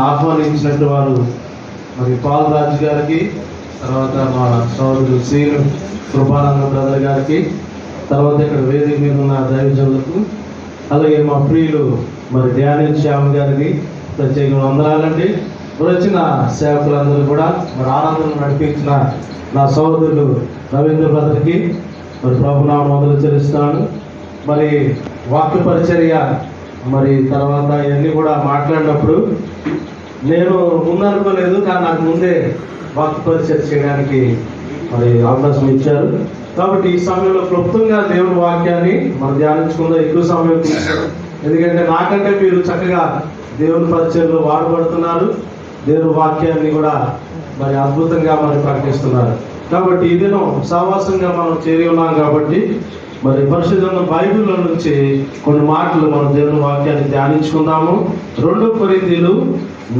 ఆహ్వానించినట్టు వారు మరి పాలరాజు గారికి, తర్వాత మా సోదరుడు శ్రీను కృపానంద బ్రదర్ గారికి, తర్వాత ఇక్కడ వేదిక మీద ఉన్న దైవజనులకు, అలాగే మా ప్రియులు మరి డ్యానియల్ శ్యామ్ గారికి ప్రత్యేకంగా వందనాలండి. వచ్చిన సేవకులందరూ కూడా మరి ఆనందం నడిపించిన నా సోదరుడు రవీంద్ర బ్రదర్కి మరి ప్రభునామం మొదలు చెల్లిస్తున్నాను. మరి వాక్య పరిచర్య మరి తర్వాత ఇవన్నీ కూడా మాట్లాడినప్పుడు నేను ముందనుకోలేదు, కానీ నాకు ముందే వాక్య పరిచర్య చేయడానికి మరి అవకాశం ఇచ్చారు. కాబట్టి ఈ సమయంలో క్లుప్తంగా దేవుని వాక్యాన్ని మనం ధ్యానించుకుందాం. ఎక్కువ సమయం తీసుకోండి, ఎందుకంటే నాకంటే మీరు చక్కగా దేవుని పరిచర్యలో వాడబడుతున్నారు, దేవుని వాక్యాన్ని కూడా మరి అద్భుతంగా మరి ప్రకటిస్తున్నారు. కాబట్టి ఈ దినం సహవాసంగా మనం చేరి ఉన్నాం కాబట్టి మరి పరిశుద్ధమైన బైబిల్లో నుంచి కొన్ని మాటలు మనం దేవుని వాక్యాన్ని ధ్యానించుకుందాము. 2 కొరింథీయులు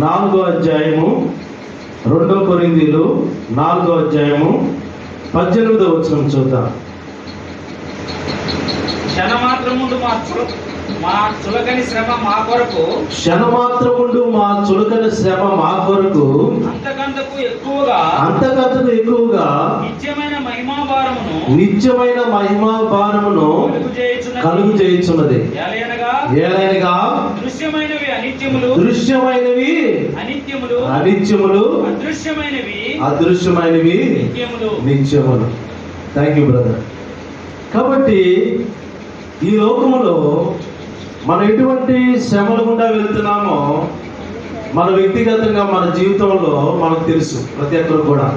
4వ అధ్యాయము 18వ వచనం చూద్దాం. క్షణమాత్రముండు మా చులకని శ్రమ మా కొరకు అంతకంతకు ఎక్కువగా నిత్యమైన మహిమా భారమును కలుగు చేయుచున్నది. ఏలైనగా దృశ్యమైనవి అనిత్యములు అదృశ్యమైనవి నిత్యములు. Thank you brother. కాబట్టి ఈ లోకములో మనం ఎటువంటి శ్రమల గుండా వెళ్తున్నామో మన వ్యక్తిగతంగా మన జీవితంలో మనకు తెలుసు, ప్రతి ఒక్కరు కూడా.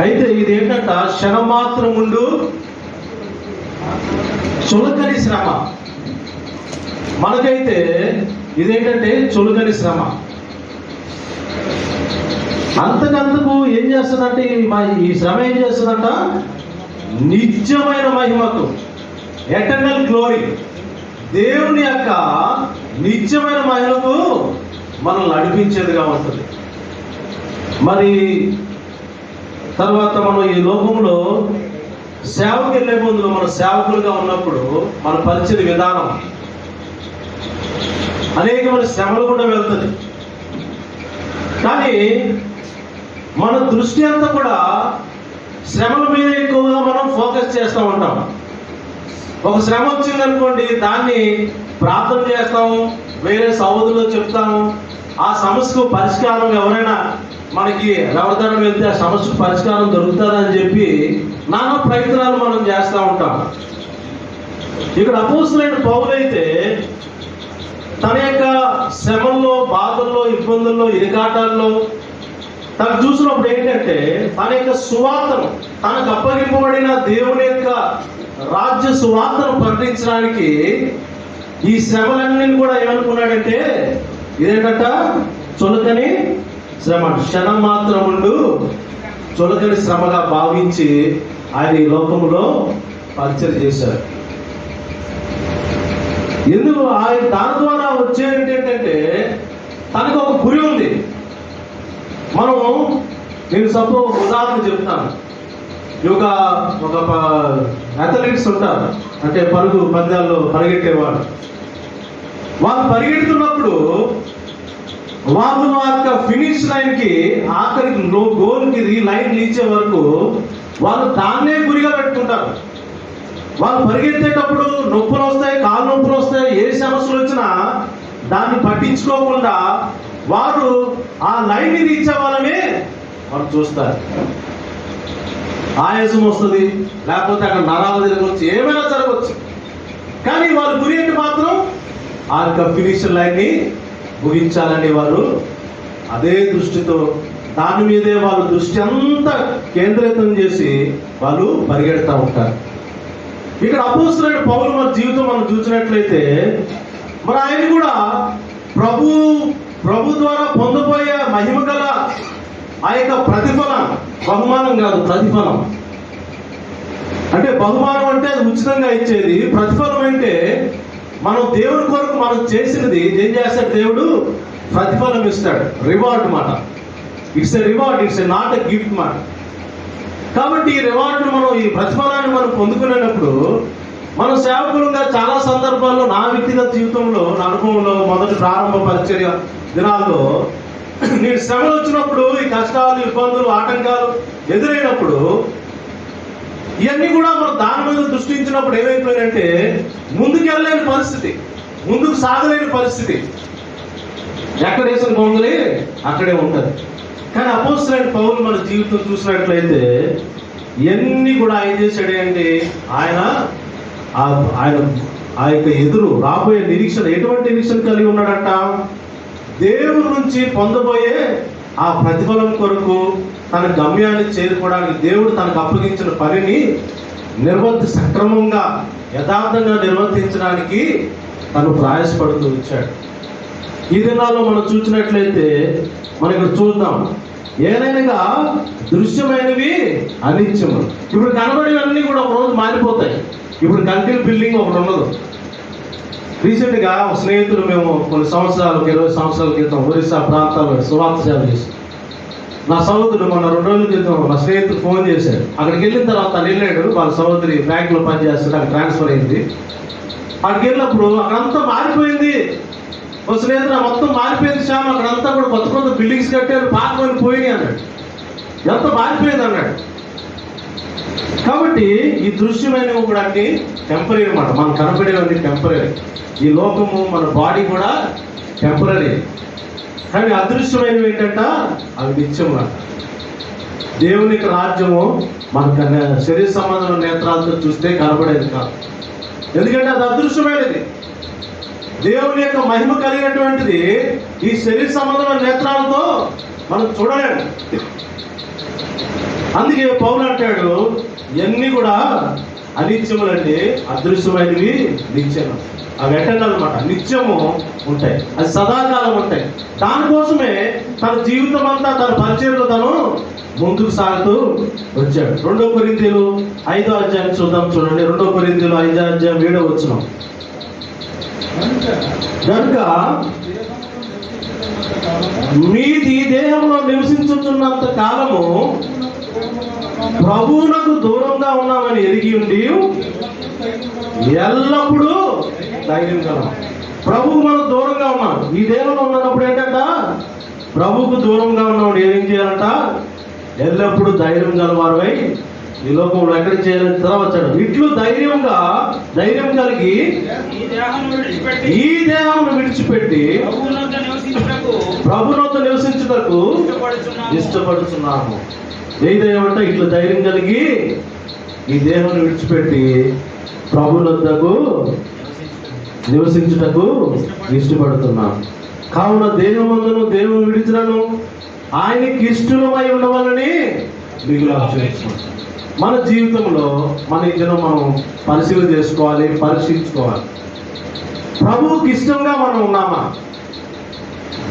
అయితే ఇది ఏంటంట, క్షణమాత్రముండు చులకని శ్రమ. మనకైతే ఇదేంటంటే చులకని శ్రమ. అంతకంతకు ఏం చేస్తుందంటే ఈ శ్రమ ఏం చేస్తుందంట, నిత్యమైన మహిమకు, ఎటర్నల్ గ్లోరీ, దేవుని యొక్క నిత్యమైన మహిమకు మనం నడిపించేదిగా ఉంటుంది. మరి తర్వాత మనం ఈ లోకంలో సేవకు వెళ్ళే ముందు, మన సేవకులుగా ఉన్నప్పుడు మన పరిచయ విధానం అనేకమైన శ్రమలు కూడా వెళ్తుంది. కానీ మన దృష్టి అంతా కూడా శ్రమల మీద ఎక్కువగా మనం ఫోకస్ చేస్తూ ఉంటాం. ఒక శ్రమ వచ్చిందనుకోండి, దాన్ని ప్రార్థన చేస్తాము, వేరే సహోదరులు చెప్తాము, ఆ సమస్యకు పరిష్కారం ఎవరైనా మనకి ఎవరిదైనా వెళ్తే ఆ సమస్యకు పరిష్కారం దొరుకుతుందని చెప్పి నానా ప్రయత్నాలు మనం చేస్తూ ఉంటాం. ఇక్కడ అపోస్తలుడైన పౌలైతే తన యొక్క శ్రమల్లో, బాధల్లో, ఇబ్బందుల్లో, ఇరకాటాల్లో తను చూసినప్పుడు ఏంటంటే తన యొక్క సువార్తను, తనకు అప్పగింపబడిన దేవుని యొక్క రాజ్య సువార్తను ప్రకటించడానికి ఈ శ్రమలన్నీ కూడా ఏమనుకున్నాడంటే, ఇదేంటంట, చులకని శ్రమ, క్షణం మాత్రముండు చులకని శ్రమగా భావించి ఆయన ఈ లోకములో పరిచయం చేశారు. ఎందుకు ఆయన దాని ద్వారా వచ్చేది ఏంటంటే తనకు ఒక గురి ఉంది. నేను ఉదాహరణ చెప్తాను. ఒక అథ్లెటిక్స్ ఉంటారు, అంటే పరుగు పందాల్లో పరిగెట్టేవాడు. వాళ్ళు పరిగెడుతున్నప్పుడు వాళ్ళు ఆ యొక్క ఫినిష్ లైన్కి, ఆఖరికి గోల్కి లైన్ రీచే వరకు వాళ్ళు దాన్నే గురిగా పెట్టుకుంటారు. వాళ్ళు పరిగెత్తేటప్పుడు నొప్పులు వస్తాయి, కాళ్ళు నొప్పులు వస్తాయి, ఏ సమస్యలు వచ్చినా దాన్ని పట్టించుకోకుండా వారు ఆ లైన్ని రీచ్ అవ్వాలని వారు చూస్తారు. ఆయాసం వస్తుంది, లేకపోతే అక్కడ నరాలు తిరగవచ్చు, ఏమైనా జరగవచ్చు. కానీ వారు గురి ఏంటి మాత్రం ఆ యొక్క ఫినిష్ లైన్ని ముగించాలని వారు అదే దృష్టితో, దాని మీదే వాళ్ళ దృష్టి అంతా కేంద్రీకృతం చేసి వాళ్ళు పరిగెడతా ఉంటారు. ఇక్కడ అపోస్తలుడైన పౌలు మన జీవితం మనం చూసినట్లయితే మరి ఆయన కూడా ప్రభు ద్వారా పొందబోయే మహిమ గల ఆ యొక్క ప్రతిఫలం, బహుమానం కాదు, ప్రతిఫలం. అంటే బహుమానం అంటే అది ఉచితంగా ఇచ్చేది, ప్రతిఫలం అంటే మనం దేవుడి కొరకు మనం చేసినది ఏం చేస్తాడు, దేవుడు ప్రతిఫలం ఇస్తాడు. రివార్డ్ మాట, it's a reward, it's a not a gift మాట. కాబట్టి ఈ రివార్డ్ మనం, ఈ ప్రతిఫలాన్ని మనం పొందుకునేటప్పుడు మనం సేవకులుగా చాలా సందర్భాల్లో నా వ్యక్తిగత జీవితంలో నా అనుభవంలో మొదటి ప్రారంభ పరిచర్య దినాల్లో నేను శ్రమలు వచ్చినప్పుడు ఈ కష్టాలు ఇబ్బందులు ఆటంకాలు ఎదురైనప్పుడు ఇవన్నీ కూడా మనం దాని మీద దృష్టించినప్పుడు ఏమైపోయిందంటే ముందుకు వెళ్ళలేని పరిస్థితి, ముందుకు సాగలేని పరిస్థితి. ఎక్కడ వేసిన గొంగలి అక్కడే ఉంటుంది. కానీ అపోస్తలుడైన పౌలు మన జీవితం చూసినట్లయితే ఇవన్నీ కూడా ఆయన చేశాడు అంటే ఆయన ఆ యొక్క ఎదురు రాబోయే నిరీక్షణ, ఎటువంటి నిరీక్షణ కలిగి ఉన్నాడంట? దేవుడి నుంచి పొందబోయే ఆ ప్రతిఫలం కొరకు తన గమ్యాన్ని చేరుకోవడానికి దేవుడు తనకు అప్పగించిన పనిని సక్రమంగా యథార్థంగా నిర్వర్తించడానికి తను ప్రయాసపడుతూ వచ్చాడు. ఈ దినాల్లో మనం చూసినట్లయితే మనం ఇక్కడ చూద్దాం, ఏదైనా దృశ్యమైనవి అనిత్యము. ఇప్పుడు కనబడినవన్నీ కూడా ఒక రోజు మారిపోతాయి. ఇప్పుడు కంటిన్యూ బిల్డింగ్ ఒకటి ఉండదు. రీసెంట్గా ఒక స్నేహితులు, మేము కొన్ని సంవత్సరాలు 20 సంవత్సరాల క్రితం ఒరిస్సా ప్రాంతాల్లో సువార్త సేవ చేసి, నా సహోదరుడు మొన్న 2 రోజుల క్రితం నా స్నేహితుడు ఫోన్ చేశాడు. అక్కడికి వెళ్ళిన తర్వాత తను వెళ్ళాడు, వాళ్ళ సహోదరి బ్యాంకులో పనిచేస్తాడు, అక్కడ ట్రాన్స్ఫర్ అయింది. అక్కడికి వెళ్ళినప్పుడు అక్కడంతా మారిపోయింది. ఒక స్నేహితుడు మొత్తం మారిపోయింది శ్యామ్, అక్కడంతా కూడా కొత్త కొత్త బిల్డింగ్స్ కట్టారు, పాతకొని పోయినాయి అన్నాడు. ఎంత మారిపోయింది అన్నాడు. కాబట్టి ఈ దృశ్యమైనవి కూడా అన్ని టెంపరీ అన్నమాట. మనం కనపడేవన్నీ టెంపరీ. ఈ లోకము, మన బాడీ కూడా టెంపరీ. కానీ అదృశ్యమైనవి ఏంటంట, అవి నిత్యం అన్నమాట. దేవుని యొక్క రాజ్యము మన శరీర సంబంధమైన నేత్రాలతో చూస్తే కనపడేది కాదు. ఎందుకంటే అది అదృశ్యమైనది. దేవుని యొక్క మహిమ కలిగినటువంటిది ఈ శరీర సంబంధమైన నేత్రాలతో మనం చూడలేము. అందుకే పౌలు అంటాడు, ఇవన్నీ కూడా అనిత్యములండి, అదృశ్యమైనవి నిత్యం. అవి ఎట్టనమాట నిత్యము ఉంటాయి, అది సదాకాలం ఉంటాయి. దానికోసమే తన జీవితం అంతా తన పరిచర్యలో తను ముందుకు సాగుతూ వచ్చాడు. 2 కొరింథీయులు 5వ అధ్యాయం చూద్దాం, చూడండి. 2 కొరింథీయులు 5వ అధ్యాయం 7వ వచనం. కనుక మీది దేహంలో నివసించుతున్నంత కాలము ప్రభువునకు దూరంగా ఉన్నామని ఎరిగి ఉండి ఎల్లప్పుడూ ధైర్యం కలం. ప్రభువు మనం దూరంగా ఉన్నాం. ఈ దేహంలో ఉన్నప్పుడు ఏంటంట, ప్రభువుకు దూరంగా ఉన్నప్పుడు ఏం చేయాలంట, ఎల్లప్పుడూ ధైర్యం గలవారై ఈ లోకంలో ఎక్కడ చేయాలని వచ్చాడు. ఇట్లు ధైర్యం కలిగి ఈ దేహమును విడిచిపెట్టి ప్రభువునొద్ద నివసించుటకు ఇష్టపడుతున్నాము. ఏదేమంటే ఇట్లా ధైర్యం కలిగి ఈ దేహాన్ని విడిచిపెట్టి ప్రభువునొద్దకు నివసించుటకు ఇష్టపడుతున్నాను. కావున దేహమందును దేవుని విడిచినను ఆయనకి ఇష్టమై ఉండవాలని మిగులు ఆలోచించుకోవాలి. మన జీవితంలో మన ఇద్దరు మనం పరిశీలన చేసుకోవాలి, పరీక్షించుకోవాలి. ప్రభువుకి ఇష్టంగా మనం ఉన్నామా?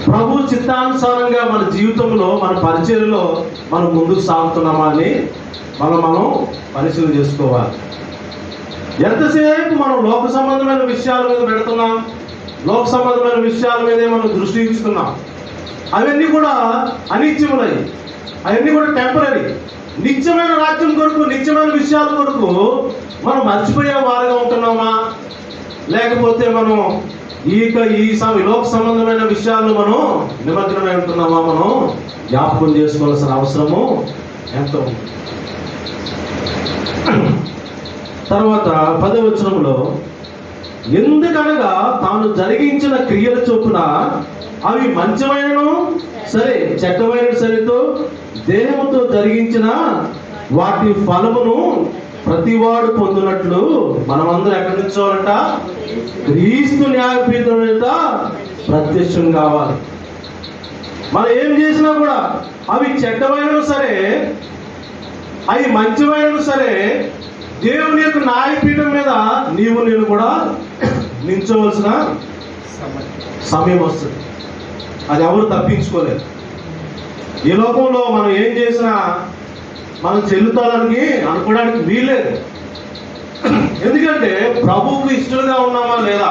ప్రభు చిత్తానుసారంగా మన జీవితంలో, మన పరిచర్యలో మనం ముందుకు సాగుతున్నామా అని మనం పరిశీలన చేసుకోవాలి. ఎంతసేపు మనం లోక సంబంధమైన విషయాల మీద పెడుతున్నాం, లోక సంబంధమైన విషయాల మీదే మనం దృష్టి ఇస్తున్నాం. అవన్నీ కూడా అనిత్యములై, అవన్నీ కూడా టెంపరీ. నిత్యమైన రాజ్యం కొరకు, నిత్యమైన విషయాల కొరకు మనం మర్చిపోయే వారుగా ఉంటున్నామా? లేకపోతే మనం ఈ లోక సంబంధమైన విషయాల్లో మనం నిమగ్నమై ఉంటున్నామా? మనం జ్ఞాపకం చేసుకోవాల్సిన అవసరము ఎంతో ఉంది. తర్వాత 10వ వచనంలో, ఎందుకనగా తాను జరిగించిన క్రియల చొప్పున అవి మంచివైనను సరే చెడ్డమైన సరితో దేహముతో జరిగించిన వాటి ఫలమును ప్రతివాడు పొందినట్లు మనమందరం ఎక్కడి నుంచోవాలంట, క్రీస్తు న్యాయపీఠం మీద ప్రత్యక్షం కావాలి. మనం ఏం చేసినా కూడా అవి చెడ్డమైనను సరే, అవి మంచివైనను సరే, దేవుని యొక్క న్యాయపీఠం మీద నేను కూడా నిల్చోవలసిన సమయం వస్తుంది. అది ఎవరు తప్పించుకోలేదు. ఈ లోకంలో మనం ఏం చేసినా మనం చెల్లుతానికి అనుకోవడానికి వీల్లేదు. ఎందుకంటే ప్రభువుకు ఇష్టలుగా ఉన్నామా లేదా?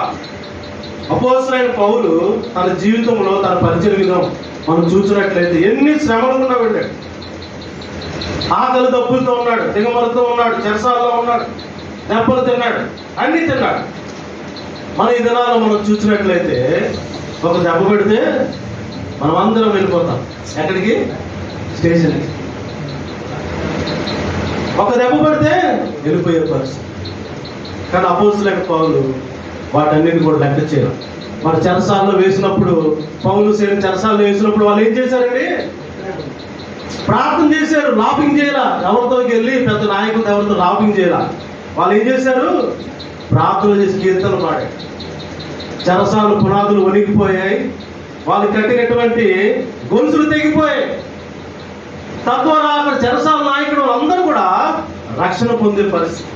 అపోస్తలుడైన పౌలు తన జీవితంలో, తన పరిచయ విధానం మనం చూసినట్లయితే ఎన్ని శ్రమలుగా వెళ్ళాడు. ఆకలి దప్పులతో ఉన్నాడు, దిగమలతో ఉన్నాడు, చెరసాలలో ఉన్నాడు, దెబ్బలు తిన్నాడు, అన్నీ తిన్నాడు. మన ఈ దినాల్లో మనం చూసినట్లయితే ఒక దెబ్బ పెడితే మనం అందరం వెళ్ళిపోతాం. ఎక్కడికి? స్టేషన్కి. ఒక దెబ్బ పడితే వెళ్ళిపోయే పరిస్థితి. కానీ అపోస్తలుడైన పౌలు వాటన్నిటిని కూడా లెక్క చేయరు. మన చెరసాల్లో వేసినప్పుడు, పౌలు చెరసాల్లో వేసినప్పుడు వాళ్ళు ఏం చేశారండి? ప్రార్థన చేశారు. లాపింగ్ చేయాల, ఎవరితోకి వెళ్ళి పెద్ద నాయకులతో ఎవరితో లాపింగ్ చేయాల. వాళ్ళు ఏం చేశారు? ప్రార్థన చేసి కీర్తనలు పాడారు. చెరసాలు పునాదులు వణికిపోయాయి, వాళ్ళు కట్టినటువంటి గొలుసులు తెగిపోయాయి. తద్వారా అక్కడ చెరసాల నాయకుడు అందరూ కూడా రక్షణ పొందే పరిస్థితి.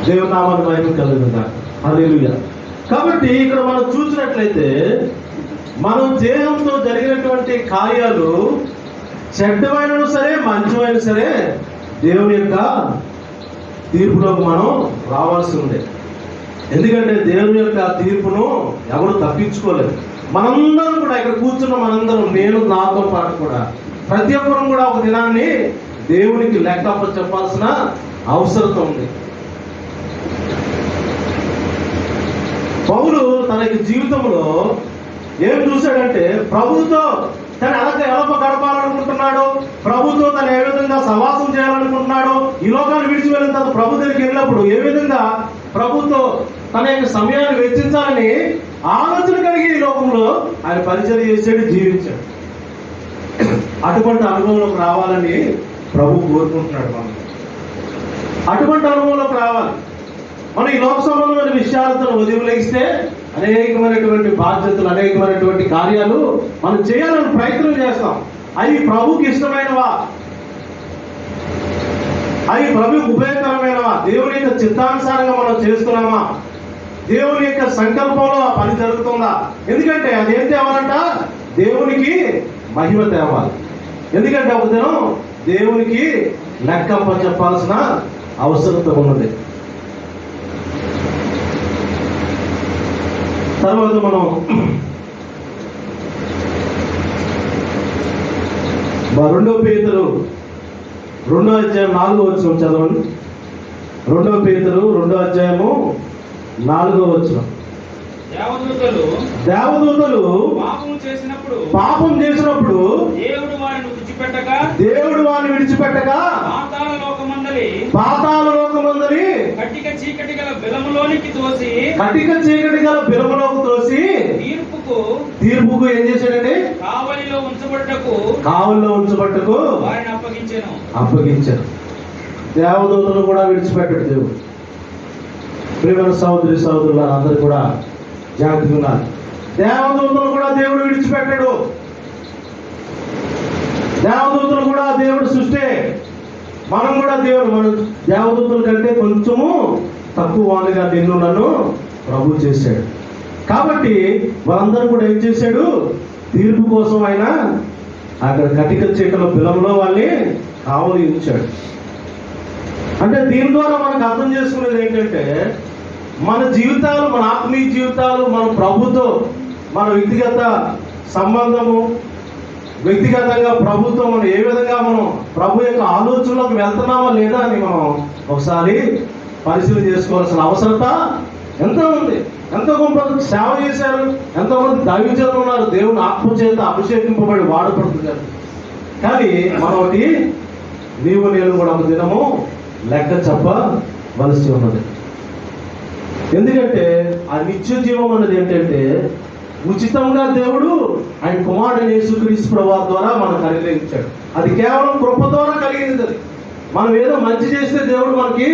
దేవుని నామానికి మహిమ కలుగుతుందా? హల్లెలూయా. కాబట్టి ఇక్కడ మనం చూసినట్లయితే మనం దేహంతో జరిగినటువంటి కార్యాలు చెడ్డమైనను సరే మంచివైనా సరే దేవుని యొక్క తీర్పులోకి మనం రావాల్సి ఉంది. ఎందుకంటే దేవుని యొక్క తీర్పును ఎవరు తప్పించుకోలేదు. మనందరం కూడా ఇక్కడ కూర్చున్న మనందరం, నేను నాతో పాటు కూడా ప్రతి ఒక్కరం కూడా ఒక దినాన్ని దేవునికి లెక్క చెప్పాల్సిన అవసరం ఉంది. పౌలు తన జీవితంలో ఏం చూశాడంటే ప్రభుతో తను ఎలా గడపాలనుకుంటున్నాడు, ప్రభుతో తను ఏ విధంగా సవాసం చేయాలనుకుంటున్నాడు, ఈ లోకాన్ని విడిచి వెళ్ళిన తర్వాత ప్రభు దగ్గరికి వెళ్ళినప్పుడు ఏ విధంగా ప్రభుతో తన యొక్క సమయాన్ని వెచ్చించాలని ఆలోచన కలిగి ఈ లోకంలో ఆయన పరిచయం చేసాడు, జీవించాడు. అటువంటి అనుభవంలోకి రావాలని ప్రభు కోరుకుంటున్నాడు. మనం అటువంటి అనుభవంలోకి రావాలి. మనం ఈ లోక సంబంధమైన విషయాలతో వదిలేస్తే అనేకమైనటువంటి బాధ్యతలు, అనేకమైనటువంటి కార్యాలు మనం చేయాలని ప్రయత్నం చేస్తాం. అవి ప్రభుకి ఇష్టమైనవా? అవి ప్రభుకి ఉపయోగకరమైనవా? దేవుని యొక్క చిత్తానుసారంగా మనం చేస్తున్నామా? దేవుని యొక్క సంకల్పంలో ఆ పని జరుగుతుందా? ఎందుకంటే అదేం తేవాలంట? దేవునికి మహిమ తేవాలి. ఎందుకంటే ఒక దినం దేవునికి లెక్క చెప్పాల్సిన అవసరత ఉన్నది. తర్వాత మనం 2 పేతురు 2వ అధ్యాయం 4వ వచనం చదవండి. 2 పేతురు 2వ అధ్యాయము 4వ వచనం. దేవదూతలు పాపం చేసినప్పుడు దేవుడు వారిని విడిచిపెట్టక పాతాళ లోకమందలి కటిక చీకటి గల బిలములోకి తోసి తీర్పుకు ఏం చేశాడండి? కావలిలో ఉంచబట్టకు అప్పగించారు. దేవదూతలు కూడా విడిచిపెట్టాడు దేవుడు. ప్రియమైన సహోదరి సహోదరులు అందరూ కూడా జాగ్రత్తగా ఉన్నారు. దేవదూతలు కూడా దేవుడు విడిచిపెట్టాడు. దేవదూతలు కూడా దేవుడు సృష్టి. మనం కూడా మన దేవదూతల కంటే కొంచెము తక్కువ వాణిగా నిన్ను నన్ను ప్రభు చేశాడు. కాబట్టి వాళ్ళందరూ కూడా ఏం చేశాడు? తీర్పు కోసం ఆయన అక్కడ కటిక చీకల బిలంలో వాళ్ళని కావలి ఉంచాడు. అంటే దీని ద్వారా మనకు అర్థం చేసుకునేది ఏంటంటే మన జీవితాలు, మన ఆత్మీయ జీవితాలు, మన ప్రభుతో మన వ్యక్తిగత సంబంధము, వ్యక్తిగతంగా ప్రభుత్వం మనం ఏ విధంగా మనం ప్రభు యొక్క ఆలోచనలోకి వెళ్తున్నామా లేదా అని మనం ఒకసారి పరిశీలన చేసుకోవాల్సిన అవసరత ఎంతో ఉంది. ఎంతో గొప్ప సేవ చేశారు, ఎంతోమంది దైవజనులు ఉన్నారు, దేవుని ఆత్మ చేత అభిషేకింపబడి వాడపడుతున్నారు. కానీ మనకి నీవు నేను కూడా ఒక దినము లెక్క చెప్పవలసి ఉన్నది. ఎందుకంటే ఆ నిత్య జీవం అన్నది ఏంటంటే ఉచితంగా దేవుడు ఆయన కుమారుడు యేసుక్రీస్తు ప్రభువు ద్వారా మనకు అనుగ్రహించాడు. అది కేవలం కృప ద్వారా కలిగింది. అది మనం ఏదో మంచి చేస్తే దేవుడు మనకి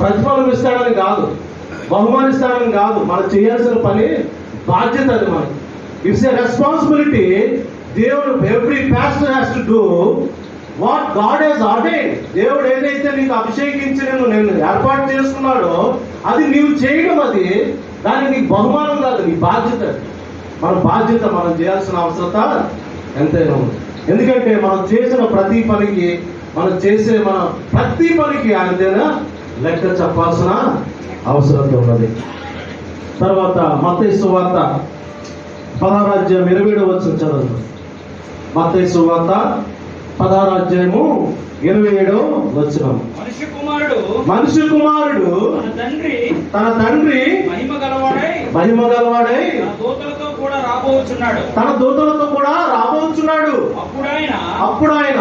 ప్రతిఫలం ఇస్తాడని కాదు, బహుమానిస్తాడని కాదు. మనం చేయాల్సిన పని బాధ్యత. అది మనకి ఇట్స్ ఎ రెస్పాన్సిబిలిటీ. దేవుడు every pastor has to do what God has ordained. దేవుడు ఏదైతే నీకు అభిషేకించి నేను ఏర్పాటు చేసుకున్నాడో అది నీవు చేయడం, అది దానికి నీకు బహుమానం కాదు, నీ బాధ్యత. మన బాధ్యత మనం చేయాల్సిన అవసరత ఎంతైనా ఉంది. ఎందుకంటే మనం చేసిన ప్రతి పనికి ఆయనదైనా లెక్క చెప్పాల్సిన అవసరం ఉన్నది. తర్వాత మత్తయి సువార్త 16వ అధ్యాయం 27వ వచనం చదవండి. మత్తయి సువార్త 16వ అధ్యాయము 27వ వచనం. మనిషి కుమారుడు మనిషి కుమారుడు తన తండ్రి మహిమ మహిమ గలవాడై తన దూతలతో కూడా రాబోచున్నాడు. అప్పుడు ఆయన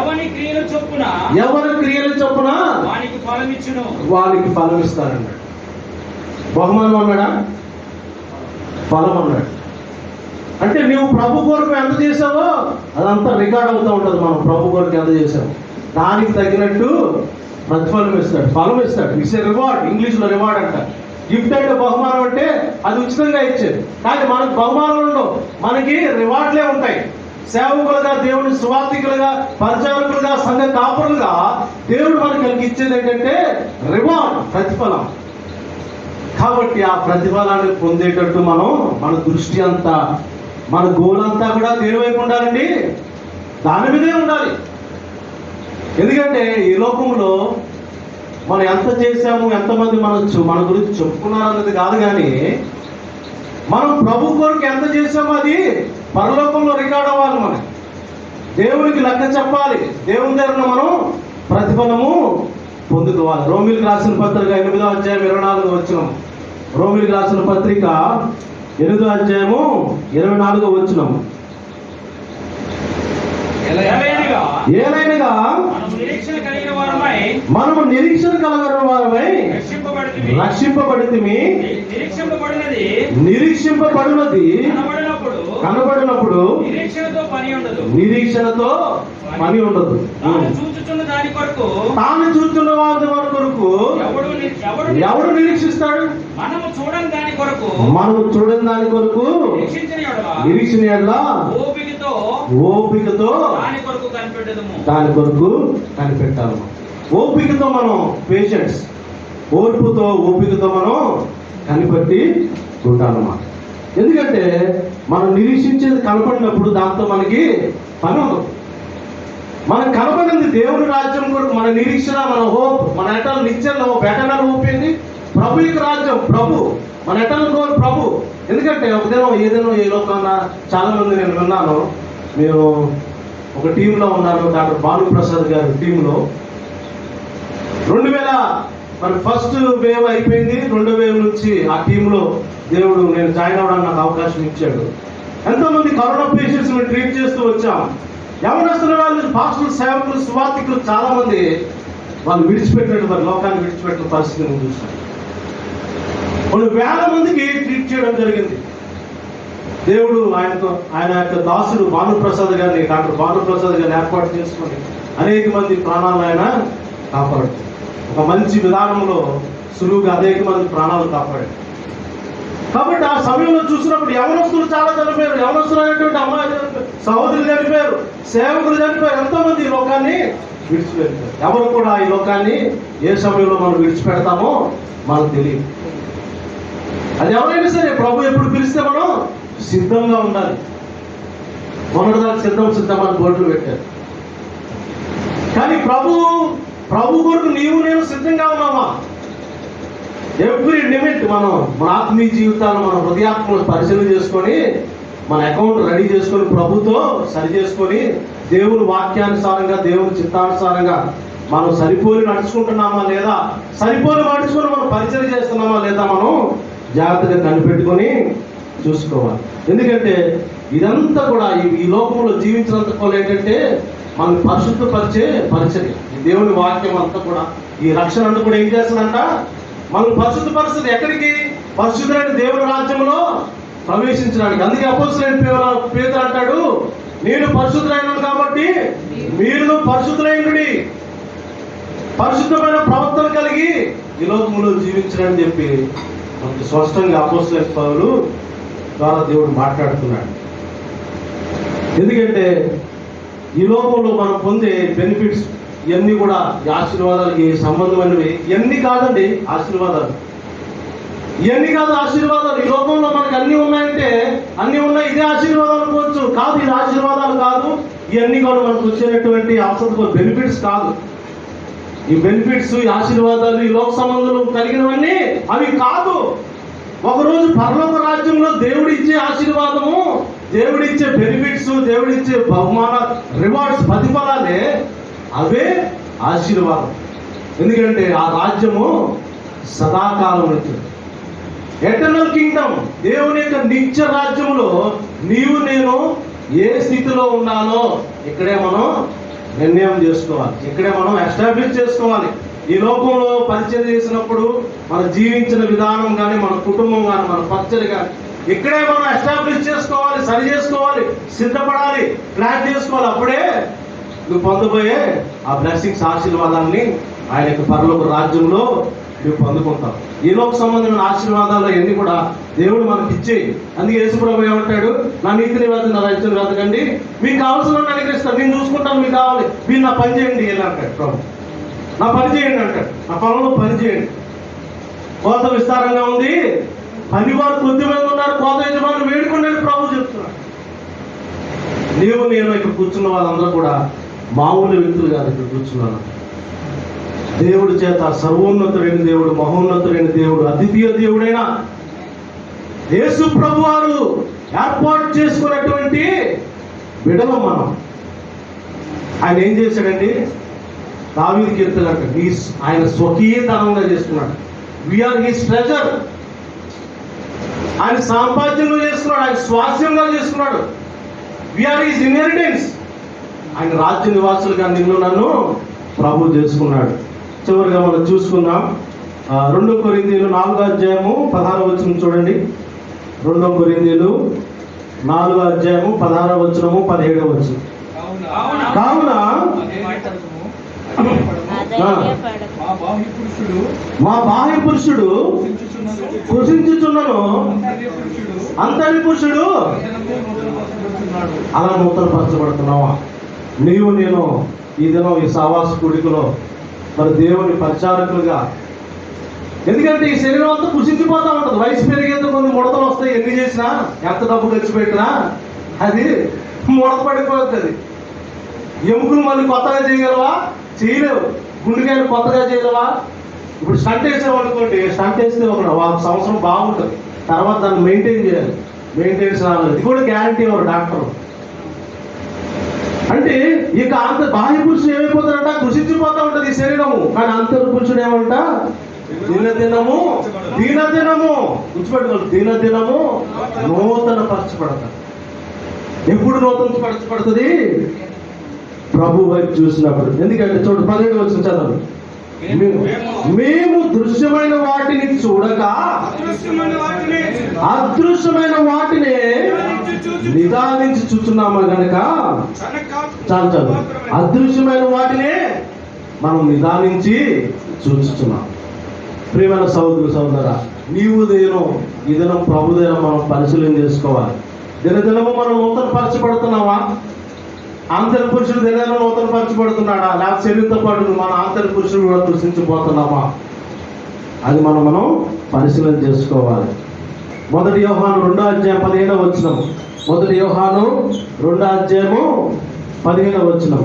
ఎవరి క్రియల చొప్పున వానికి ఫలం ఇస్తారన్నాడు. బహుమానం అన్నాడా? ఫలం అన్నాడు. అంటే నువ్వు ప్రభు కొరకు ఎంత చేసావో అదంతా రికార్డ్ అవుతూ ఉంటుంది. మనం ప్రభు కొరకు ఎంత చేసావు దానికి తగినట్టు ప్రతిఫలం ఇస్తాడు, ఫలం ఇస్తాడు. It's a reward. ఇంగ్లీష్లో రివార్డ్ అంట. గిఫ్ట్ అంటే బహుమానం అంటే అది ఉచితంగా ఇచ్చేది. కానీ మనకు బహుమానాలు ఉండవు, మనకి రివార్డ్లే ఉంటాయి. సేవకులుగా, దేవుని సువార్థికులుగా, పరిచారకులుగా, సంఘ కాపురులుగా దేవుడు మనకి ఇచ్చేది ఏంటంటే రివార్డ్, ప్రతిఫలం. కాబట్టి ఆ ప్రతిఫలాన్ని పొందేటట్టు మన దృష్టి అంతా, మన గోల్ అంతా కూడా దేని వైపు ఉండాలండి? దాని మీదే ఉండాలి. ఎందుకంటే ఈ లోకంలో మనం ఎంత చేశాము, ఎంతమంది మన గురించి చెప్పుకున్నారు అన్నది కాదు, కానీ మనం ప్రభు కొరకు ఎంత చేసామో అది పరలోకంలో రికార్డ్ అవ్వాలి. మనం దేవునికి లెక్క చెప్పాలి. దేవుని దగ్గర మనం ప్రతిఫలము పొందుకోవాలి. రోమిలికి రాసిన పత్రిక 8వ అధ్యాయం 24వ వచనం. రోమిలికి రాసిన పత్రిక 8వ అధ్యాయము 24వ వచనం. ఏలైనగా మనము నిరీక్షణ కలిగిన వారమై రక్షింపబడితిమి. నిరీక్షింపబడినది కనబడినప్పుడు నిరీక్షణతో పని ఉండదు. తాను చూచుచున్న వారి కొరకు ఎవడు నిరీక్షిస్తాడు? మనము చూడని దాని కొరకు నిరీక్షణ ఎడల ఓపికతో దాని కొరకు కనిపెట్టాలి. ఓపికతో మనం పేషెంట్స్, ఓపికతో మనం కనిపెట్టి ఉంటామన్నమాట. ఎందుకంటే మనం నిరీక్షించేది కనపడినప్పుడు దాంతో మనకి పని ఉండదు. మనకు కనపడింది దేవుని రాజ్యం కొరకు మన నిరీక్షణ, మన హోప్, మన ఎటల్ నిత్యం హోప్. ఎటర్నల్ హోప్ ఏంటి? ప్రభు యొక్క రాజ్యం, ప్రభు మన ఎటర్నల్ గోల్ ప్రభు. ఎందుకంటే ఒక దినం ఏదైనా ఏ లోకన్నా చాలా మంది నేను విన్నాను. నేను ఒక టీంలో ఉన్నాను, డాక్టర్ భానుప్రసాద్ గారి టీంలో. 2000 ఫస్ట్ వేవ్ అయిపోయింది. 2వ వేవ్ నుంచి ఆ టీంలో దేవుడు నేను జాయిన్ అవ్వడానికి నాకు అవకాశం ఇచ్చాడు. ఎంతోమంది కరోనా పేషెంట్స్ ట్రీట్ చేస్తూ వచ్చాం. ఎవరొస్తున్న వాళ్ళు పాస్టర్లు, సేవకులు, సువార్థికులు చాలా మంది వాళ్ళు విడిచిపెట్టినట్టు, లోకాన్ని విడిచిపెట్టిన పరిస్థితి నేను చూసాను. కొన్ని వేల మందికి ట్రీట్ చేయడం జరిగింది. దేవుడు ఆయన యొక్క దాసుడు భానుప్రసాద్ గారిని, డాక్టర్ భానుప్రసాద్ గారిని ఏర్పాటు చేసుకొని అనేక మంది ప్రాణాలను ఆయన కాపాడు. ఒక మంచి విధానంలో సులువుగా అనేక మంది ప్రాణాలు కాపాడాడు. కాబట్టి ఆ సమయంలో చూసినప్పుడు యవనస్తులు చాలా చనిపోయారు. యవనస్తులు అనేటువంటి అమ్మాయి సహోదరులు చనిపోయారు, సేవకులు చనిపోయారు. ఎంతో మంది ఈ లోకాన్ని విడిచిపెడతారు. ఎవరు కూడా ఈ లోకాన్ని ఏ సమయంలో మనం విడిచిపెడతామో మనకు తెలియదు. అది ఎవరైనా సరే ప్రభు ఎప్పుడు పిలిస్తే మనం సిద్ధంగా ఉండాలి. మొన్నటిదాకా సిద్ధం అని బోర్డులు పెట్టారు. కానీ ప్రభు కొరకు నీవు నేను సిద్ధంగా ఉన్నామా? ఎవ్రీ నిమిట్ మన ఆత్మీయ జీవితాలను మన హృదయాత్మను పరిశీలన చేసుకొని మన అకౌంట్ రెడీ చేసుకొని ప్రభుతో సరి చేసుకొని దేవుని వాక్యానుసారంగా, దేవుని చిత్తానుసారంగా మనం సరిపోలి నడుచుకుంటున్నామా లేదా, సరిపోలి నడుచుకొని మనం పరిచయం చేస్తున్నామా లేదా మనం జాగ్రత్తగా కనిపెట్టుకొని చూసుకోవాలి. ఎందుకంటే ఇదంతా కూడా ఈ లోకంలో జీవించినంత కూడా ఏంటంటే మనం పరిశుద్ధపరిచే పరిచర్య. ఈ దేవుని వాక్యం అంతా కూడా, ఈ రక్షణ అంతా కూడా ఏం చేస్తుందంట? మనం పరిశుద్ధపరుస్తుంది. ఎక్కడికి? పరిశుద్ధులైన దేవుని రాజ్యంలో ప్రవేశించడానికి. అందుకే అపోస్తలుడైన పేతురు అంటాడు, నేను పరిశుద్ధులైనాను కాబట్టి మీరు పరిశుద్ధులైనడి, పరిశుద్ధమైన ప్రవర్తన కలిగి ఈ లోకంలో జీవించడని చెప్పి మనకు స్పష్టంగా అపోస్తలుడైన పౌలు ద్వారా దేవుడు మాట్లాడుతున్నాడు. ఎందుకంటే ఈ లోకంలో మనం పొందే బెనిఫిట్స్ ఇవన్నీ కూడా ఈ ఆశీర్వాదాలకి సంబంధమైనవి. ఇవన్నీ కాదండి ఆశీర్వాదాలు, ఇవన్నీ కాదు ఆశీర్వాదాలు. ఈ లోకంలో మనకు అన్నీ ఉన్నాయంటే అన్నీ ఉన్నాయి, ఇదే ఆశీర్వాదాలు అనుకోవచ్చు. కాదు, ఇది ఆశీర్వాదాలు కాదు. ఇవన్నీ కూడా మనకు వచ్చేటటువంటి అవసరం బెనిఫిట్స్ కాదు. ఈ బెనిఫిట్స్, ఈ ఆశీర్వాదాలు, ఈ లోక సంబంధాలు కలిగినవన్నీ అవి కాదు. ఒకరోజు పరలోక రాజ్యంలో దేవుడిచ్చే ఆశీర్వాదము, దేవుడిచ్చే బెనిఫిట్స్, దేవుడిచ్చే బహుమాన రివార్డ్స్, ప్రతిఫలాలే అవే ఆశీర్వాదం. ఎందుకంటే ఆ రాజ్యము సదాకాలం ఉంటుంది. ఎటర్నల్ కింగ్డమ్, దేవుని యొక్క నిత్య రాజ్యములో నీవు నేను ఏ స్థితిలో ఉండాలో ఇక్కడే మనం నిర్ణయం చేసుకోవాలి, ఇక్కడే మనం ఎస్టాబ్లిష్ చేసుకోవాలి. ఈ లోకంలో పరిచయం చేసినప్పుడు మన జీవించిన విధానం కానీ, మన కుటుంబం కానీ, మన పరిచయం కానీ ఇక్కడే మనం ఎస్టాబ్లిష్ చేసుకోవాలి, సరి చేసుకోవాలి, సిద్ధపడాలి, ప్లాన్ చేసుకోవాలి. అప్పుడే నువ్వు పొందబోయే ఆ బ్లెస్సింగ్స్, ఆశీర్వాదాన్ని ఆయన యొక్క పరలోక రాజ్యంలో నువ్వు పొందుకుంటావు. ఈ లోక సంబంధమైన ఆశీర్వాదాలు అన్ని కూడా దేవుడు మనకి ఇచ్చేయి. అందుకే యేసుప్రభు ఏమంటాడు, నా నీతిని వెతకండి, నా రాజ్యాన్ని వెతకండి, మీకు కావాల్సిన అనుగ్రహిస్తాను, నేను చూసుకుంటాను, మీకు కావాలి, మీరు నా పని చేయండి ఇలా అంటాడు ప్రభు. నా పని చేయండి అంటాడు, నా పొలంలో పని చేయండి. కోత విస్తారంగా ఉంది, పనివారు కొద్దిమంది ఉన్నారు, కోత యజమానులు వేడుకోండి అని ప్రభు చెప్తున్నాడు. నీవు నేను ఇక్కడ కూర్చున్న వాళ్ళందరూ కూడా మామూలు వ్యక్తులు కాదు. ఇక్కడ కూర్చున్నాను దేవుడి చేత సర్వోన్నతుడైన దేవుడు, మహోన్నతుడైన దేవుడు, అద్వితీయ దేవుడైన యేసు ప్రభు వారు ఏర్పాటు చేసుకున్నటువంటి బిడ్డలు మనం. ఆయన ఏం చేశాడండి? దావీదు కీర్తన అంటే ఆయన స్వకీయ ధనంగా చేసుకున్నాడు. We are his treasure. ఆయన సాంపాద్యంలో చేసుకున్నాడు, ఆయన స్వాస్యంగా చేసుకున్నాడు. We are his inheritance. ఆయన రాజ్య నివాసులుగా నిన్ను నన్ను ప్రభు చేసుకున్నాడు. చివరిగా మనం చూసుకుందాం 2 కొరింథీయులు 4వ అధ్యాయము 16వ వచనం చూడండి. 2 కొరింథీయులు 4వ అధ్యాయము 16వ వచనము 17వ వచనం. కావున మా బాహ్య పురుషుడు కృషించుచున్నను, అంతరి పురుషుడు అలా నూతనపరచబడుతున్నావా? నీవు నేను ఈ దినం ఈ సావాస కూడికలో మరి దేవుని పరిచారకులుగా, ఎందుకంటే ఈ శరీరం అంతా కృషించిపోతా ఉంటుంది. వయసు పెరిగేంత కొన్ని ముడతలు వస్తాయి. ఎన్ని చేసినా, ఎంత డబ్బు ఖర్చు పెట్టినా అది ముడత పడిపోతుంది. ఎముకలు మళ్ళీ కొత్తగా చేయగలవా? చేయలేవు. గుండెకాయలు కొత్తగా చేయగలవా? ఇప్పుడు స్టంట్ వేసామనుకోండి, స్టంట్ వేస్తే ఒక సంవత్సరం బాగుంటుంది, తర్వాత దాన్ని మెయింటైన్ చేయాలి. మెయింటెనెన్స్ రావాలి, ఇది కూడా గ్యారంటీ ఇవ్వరు డాక్టర్. అంటే ఇక అంత బాహ్య పురుషుడు ఏమైపోతాడంట? కృషించిపోతా ఉంటుంది ఈ శరీరము. కానీ అంతర్ పురుషుడు ఏమంట? దినదినము కూర్చోబెట్టుకోవాలి. దినదినము నూతన పరచబడతాడు. ఎప్పుడు నూతన పరచబడుతుంది? ప్రభు వైపు చూసినప్పుడు. ఎందుకంటే చూడు 17వ వచనం చదవండి. మేము దృశ్యమైన వాటిని చూడక అదృశ్యమైన వాటిని నిదానించి చూస్తున్నామా గనక, చాలు అదృశ్యమైన వాటినే మనం నిదానించి చూస్తున్నాం. ప్రియమైన సహోదరు సహోదరా, నీవు నేను ఈ దినం ప్రభు దినం మనం పరిశీలన చేసుకోవాలి. దినదినము మనం నూతన పరచబడుతున్నావా? ఆంతర పురుషుడు దినాన్ని నూతన పరచబడుతున్నాడా? లేకపోతే శరీరంతో పాటు మన ఆంతర పురుషుడు కూడా కృషించిపోతున్నామా? అది మనం పరిశీలన చేసుకోవాలి. 1 యోహాను 2వ అధ్యాయం 15వ వచనం. 1 యోహాను 2వ అధ్యాయము 15వ వచనం.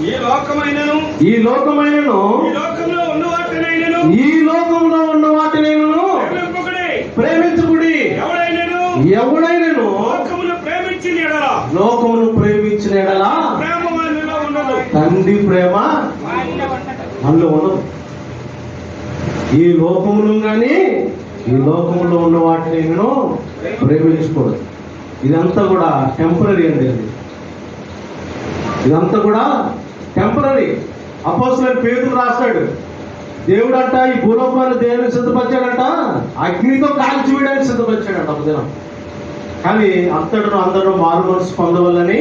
ఈ లోకమైనను ఈ లోకంలో ఉన్న వాటినైనను ప్రేమించుకుడి. ఎవడైనను లోకమును ప్రేమించిన ఎడల తండ్రి ప్రేమ మనలో ఉండదు. ఈ లోకమును కానీ ఈ లోకములో ఉన్న వాటిని నేను ప్రేమించకూడదు. ఇదంతా కూడా టెంపరీ అండి. ఇదంతా కూడా టెంపరీ. అపోస్తలుడైన పేతురు రాస్తాడు, దేవుడు అంట ఈ భూలోకాన్ని దేవుని సిద్ధపరిచాడంట, అగ్నితో కాల్చి వేయడానికి సిద్ధపరిచాడంట ఒక దినం. కానీ అందరూ మారు మనసు పొందవాలని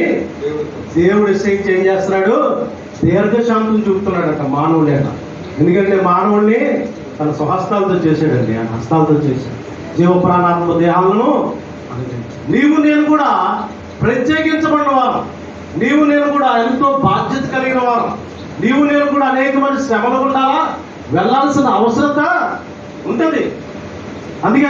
దేవుడు నిశ్చయించి ఏం చేస్తున్నాడు? దీర్ఘశాంతం చూపుతున్నాడట మానవులేట. ఎందుకంటే మానవుడిని తన స్వహస్తాలతో చేశాడండి. ఆయన హస్తాలతో చేశాడు. జీవ ప్రాణాత్మ దేహాలను నీవు నేను కూడా ప్రత్యేకించబడిన వారు. నీవు నేను కూడా ఎంతో బాధ్యత కలిగిన వారు. నీవు నేను కూడా అనేకమైన శ్రమలు ఉండాలా, వెళ్ళాల్సిన అవసరత ఉంటుంది. అందుకే